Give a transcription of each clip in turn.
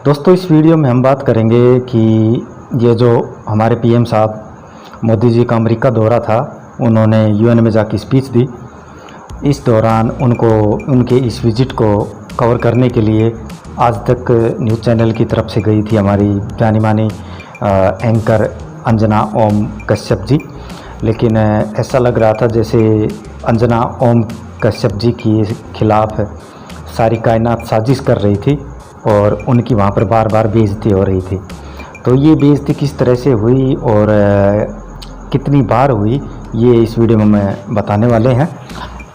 दोस्तों, इस वीडियो में हम बात करेंगे कि ये जो हमारे पीएम साहब मोदी जी का अमेरिका दौरा था, उन्होंने यूएन में जाके स्पीच दी। इस दौरान उनके इस विजिट को कवर करने के लिए आज तक न्यूज़ चैनल की तरफ से गई थी हमारी जानी मानी एंकर अंजना ओम कश्यप जी। लेकिन ऐसा लग रहा था जैसे अंजना ओम कश्यप जी के खिलाफ सारी कायनात साजिश कर रही थी और उनकी वहाँ पर बार बार बेइज्जती हो रही थी। तो ये बेइज्जती किस तरह से हुई और कितनी बार हुई, ये इस वीडियो में मैं बताने वाले हैं।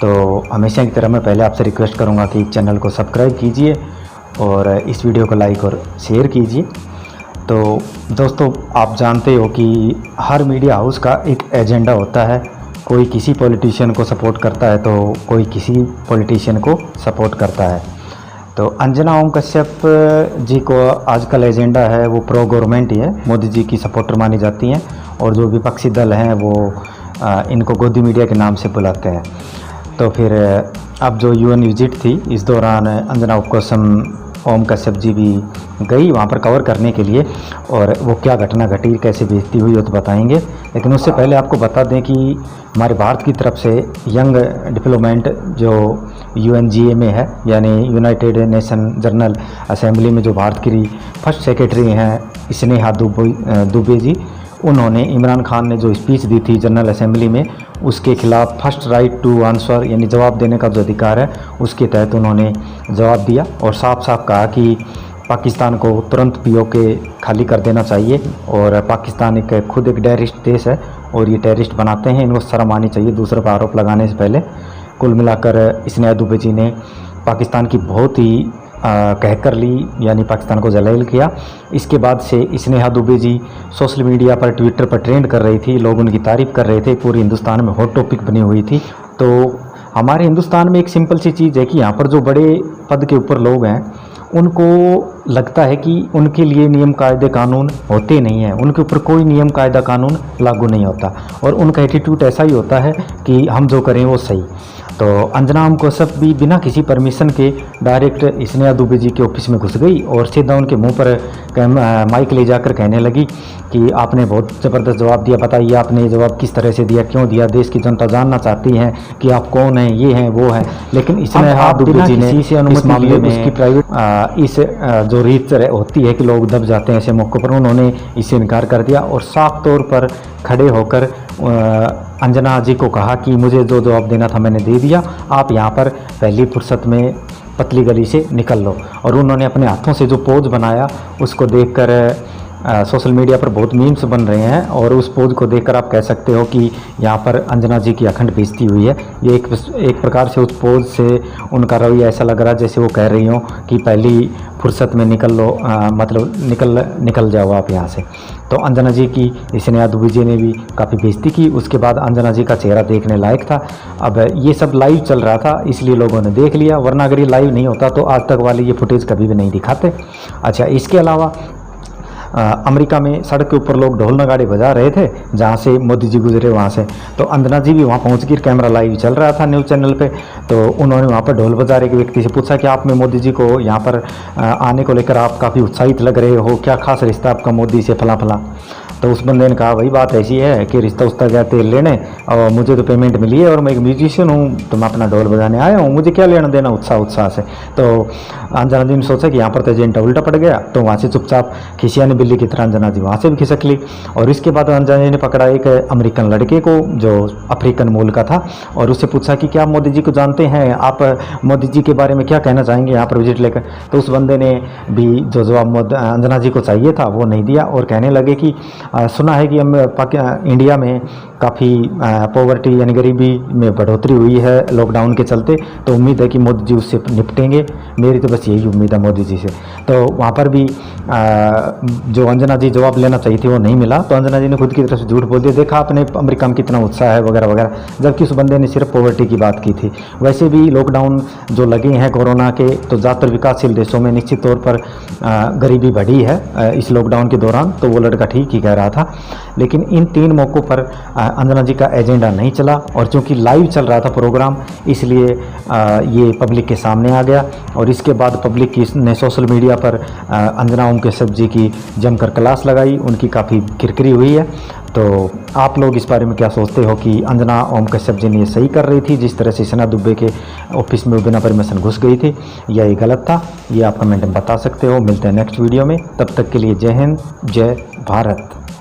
तो हमेशा की तरह मैं पहले आपसे रिक्वेस्ट करूँगा कि चैनल को सब्सक्राइब कीजिए और इस वीडियो को लाइक और शेयर कीजिए। तो दोस्तों, आप जानते हो कि हर मीडिया हाउस का एक एजेंडा होता है। कोई किसी पॉलिटिशियन को सपोर्ट करता है तो कोई किसी पॉलिटिशियन को सपोर्ट करता है। तो अंजना ओम कश्यप जी को आजकल एजेंडा है वो प्रो गवर्नमेंट ही है, मोदी जी की सपोर्टर मानी जाती हैं और जो विपक्षी दल हैं वो इनको गोदी मीडिया के नाम से बुलाते हैं। तो फिर अब जो यूएन विजिट थी, इस दौरान अंजना ओम कश्यप जी भी गई वहाँ पर कवर करने के लिए, और वो क्या घटना घटी, कैसे बेइज्जती हुई, वो तो बताएंगे। लेकिन उससे पहले आपको बता दें कि हमारे भारत की तरफ से यंग डिप्लोमेंट जो यूएनजीए में है, यानी यूनाइटेड नेशन जनरल असेंबली में जो भारत की फर्स्ट सेक्रेटरी हैं स्नेहा दुबे जी, उन्होंने इमरान खान ने जो स्पीच दी थी जनरल असेंबली में, उसके खिलाफ फर्स्ट राइट टू आंसर यानी जवाब देने का जो अधिकार है उसके तहत उन्होंने जवाब दिया और साफ साफ कहा कि पाकिस्तान को तुरंत पीओके खाली कर देना चाहिए और पाकिस्तान खुद एक टेररिस्ट देश है और ये टेररिस्ट बनाते हैं, इनको शर्म आनी चाहिए दूसरों पर आरोप लगाने से पहले। कुल मिलाकर स्नेहा दुबे जी ने पाकिस्तान की बहुत ही कह कर ली, यानी पाकिस्तान को जलील किया। इसके बाद से स्नेहा दुबे जी सोशल मीडिया पर, ट्विटर पर ट्रेंड कर रही थी, लोग उनकी तारीफ़ कर रहे थे, पूरे हिंदुस्तान में हॉट टॉपिक बनी हुई थी। तो हमारे हिंदुस्तान में एक सिंपल सी चीज़ है कि यहाँ पर जो बड़े पद के ऊपर लोग हैं उनको लगता है कि उनके लिए नियम कायदे कानून होते नहीं हैं, उनके ऊपर कोई नियम कायदा कानून लागू नहीं होता और उनका एटीट्यूड ऐसा ही होता है कि हम जो करें वो सही। तो अंजना ओम कश्यप भी बिना किसी परमिशन के डायरेक्ट स्नेहा दुबे जी के ऑफिस में घुस गई और सीधा उनके मुंह पर माइक ले जाकर कहने लगी कि आपने बहुत ज़बरदस्त जवाब दिया, बताइए आपने ये जवाब किस तरह से दिया, क्यों दिया, देश की जनता जानना चाहती है कि आप कौन हैं, ये हैं वो हैं। लेकिन स्नेहा दुबे जी ने इस मामले में उसकी प्राइवेट इस जो रीत होती है कि लोग दब जाते हैं ऐसे मौक़ों पर, उन्होंने इससे इनकार कर दिया और साफ तौर पर खड़े होकर अंजना जी को कहा कि मुझे जो जवाब देना था मैंने दे दिया, आप यहाँ पर पहली फुर्सत में पतली गली से निकल लो। और उन्होंने अपने हाथों से जो पोज बनाया उसको देखकर सोशल मीडिया पर बहुत मीम्स बन रहे हैं और उस पोज को देखकर आप कह सकते हो कि यहाँ पर अंजना जी की अखंड बेइज्जती हुई है। ये एक प्रकार से उस पोज से उनका रवैया ऐसा लग रहा है जैसे वो कह रही हो कि पहली फुर्सत में निकल लो, मतलब निकल जाओ आप यहाँ से। तो अंजना जी की स्नेहा दुबे जी ने भी काफ़ी बेइज्जती की। उसके बाद अंजना जी का चेहरा देखने लायक था। अब ये सब लाइव चल रहा था इसलिए लोगों ने देख लिया, वरना अगर ये लाइव नहीं होता तो आज तक वाले ये फुटेज कभी भी नहीं दिखाते। अच्छा, इसके अलावा अमेरिका में सड़क के ऊपर लोग ढोल नगाड़े बजा रहे थे जहाँ से मोदी जी गुजरे वहाँ से, तो अंजना जी भी वहाँ पहुँच गई, कैमरा लाइव चल रहा था न्यूज़ चैनल पे। तो उन्होंने वहाँ पर ढोल बजा रहे के व्यक्ति से पूछा कि आप में मोदी जी को यहाँ पर आने को लेकर आप काफ़ी उत्साहित लग रहे हो, क्या खास रिश्ता आपका मोदी से, फला फला। तो उस बंदे ने कहा भाई बात ऐसी है कि रिश्ता उस्ता गया तेल लेने और मुझे तो पेमेंट मिली है और मैं एक म्यूजिशियन हूँ, तो मैं अपना ढोल बजाने आया हूँ, मुझे क्या लेना देना उत्साह से। तो अंजना जी ने सोचा कि यहाँ पर तो एजेंडा उल्टा पड़ गया, तो वहाँ से चुपचाप खिसियानी बिल्ली की तरह अंजना जी वहाँ से भी खिसक ली। और इसके बाद अंजना जी ने पकड़ा एक अमेरिकन लड़के को जो अफ्रीकन मूल का था और उससे पूछा कि क्या आप मोदी जी को जानते हैं, आप मोदी जी के बारे में क्या कहना चाहेंगे यहाँ पर विजिट लेकर। तो उस बंदे ने भी जो जवाब अंजना जी को चाहिए था वो नहीं दिया और कहने लगे कि सुना है कि हम इंडिया में काफ़ी पॉवर्टी यानी गरीबी में बढ़ोतरी हुई है लॉकडाउन के चलते, तो उम्मीद है कि मोदी जी उससे निपटेंगे, मेरी तो बस यही उम्मीद है मोदी जी से। तो वहाँ पर भी जो अंजना जी जवाब लेना चाहिए थी वो नहीं मिला, तो अंजना जी ने खुद की तरफ से झूठ बोल दिया, देखा आपने अमेरिका में कितना उत्साह है वगैरह वगैरह, जबकि उस बंदे ने सिर्फ पॉवर्टी की बात की थी। वैसे भी लॉकडाउन जो लगे हैं कोरोना के, तो ज़्यादातर विकासशील देशों में निश्चित तौर पर गरीबी बढ़ी है इस लॉकडाउन के दौरान, तो वो लड़का ठीक ही कह रहा था। लेकिन इन तीन मौक़ों पर अंजना जी का एजेंडा नहीं चला, और चूँकि लाइव चल रहा था प्रोग्राम इसलिए ये पब्लिक के सामने आ गया। और इसके बाद पब्लिक ने सोशल मीडिया पर अंजना ओम कश्यप जी की जमकर क्लास लगाई, उनकी काफ़ी किरकिरी हुई है। तो आप लोग इस बारे में क्या सोचते हो कि अंजना ओम कश्यप जी ने ये सही कर रही थी जिस तरह से सना दुबे के ऑफिस में बिना परमिशन घुस गई थी, या ये गलत था? ये आप कमेंट में बता सकते हो। मिलते हैं नेक्स्ट वीडियो में, तब तक के लिए जय हिंद, जय भारत।